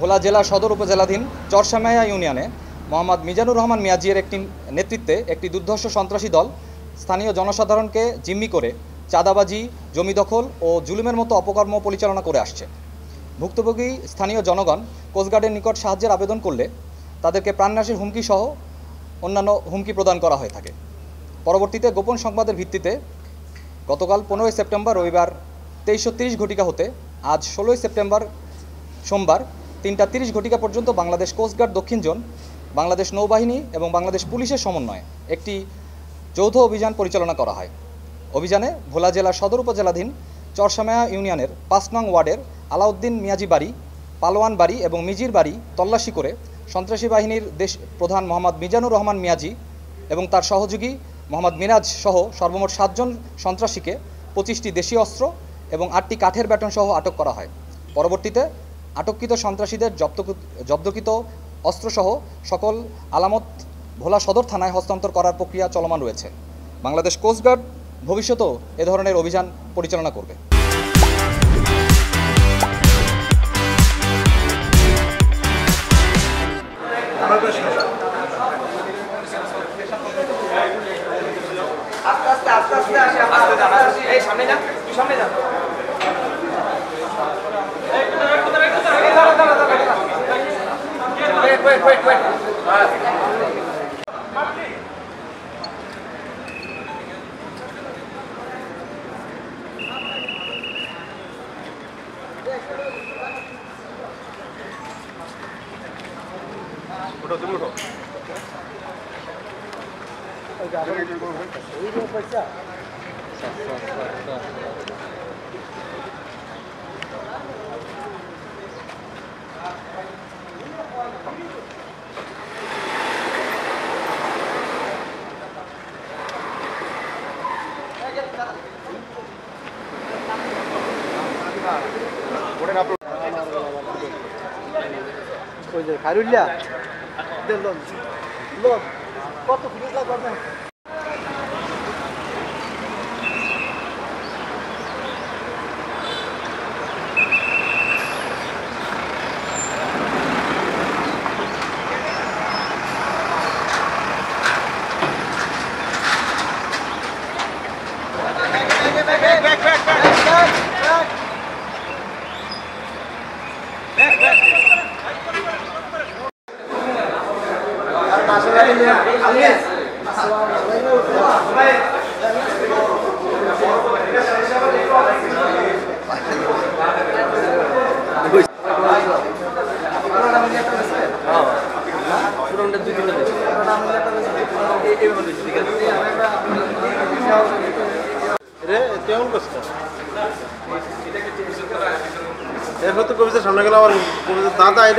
ভোলা জেলা সদর উপজেলাধীন চরসামাইয়া ইউনিয়নে মোহাম্মদ মিজানুর রহমান মিয়াজির একটি নেতৃত্বে একটি দুর্ধর্ষ সন্ত্রাসী দল স্থানীয় জনসাধারণকে জিম্মি করে চাঁদাবাজি, জমি দখল ও জুলুমের মতো অপকর্ম পরিচালনা করে আসছে। ভুক্তভোগী স্থানীয় জনগণ কোস্টগার্ডের নিকট সাহায্যের আবেদন করলে তাদেরকে প্রাণনাশের হুমকি সহ অন্যান্য হুমকি প্রদান করা হয়ে থাকে। পরবর্তীতে গোপন সংবাদের ভিত্তিতে গতকাল 15 সেপ্টেম্বর রবিবার 23:30 ঘটিকা হতে আজ 16 সেপ্টেম্বর সোমবার 3:30 ঘটিকা পর্যন্ত বাংলাদেশ কোস্টগার্ড দক্ষিণ জোন, বাংলাদেশ নৌবাহিনী এবং বাংলাদেশ পুলিশের সমন্বয়ে একটি যৌথ অভিযান পরিচালনা করা হয়। অভিযানে ভোলা জেলার সদর উপজেলাধীন চরসামাইয়া ইউনিয়নের 5 নং ওয়ার্ডের আলাউদ্দিন মিয়াজি বাড়ি, পালোয়ান বাড়ি এবং মিজির বাড়ি তল্লাশি করে সন্ত্রাসী বাহিনীর দেশ প্রধান মোহাম্মদ মিজানুর রহমান মিয়াজি এবং তার সহযোগী মোহাম্মদ মিরাজ সহ সর্বমোট 7 জন সন্ত্রাসীকে 25টি দেশীয় অস্ত্র এবং 8টি কাঠের ব্যাটন সহ আটক করা হয়। পরবর্তীতে আটককৃত সন্ত্রাসীদের জব্দকৃত অস্ত্রসহ সকল আলামত ভোলা সদর থানায় হস্তান্তর করার প্রক্রিয়া চলমান রয়েছে। বাংলাদেশ কোস্টগার্ড ভবিষ্যতেও এ ধরনের অভিযান পরিচালনা করবে। খাইরুল্লাহ কত ফিরিস করবেন? এরপর তো কবিতা সামনে গেল আবার দাদা এটা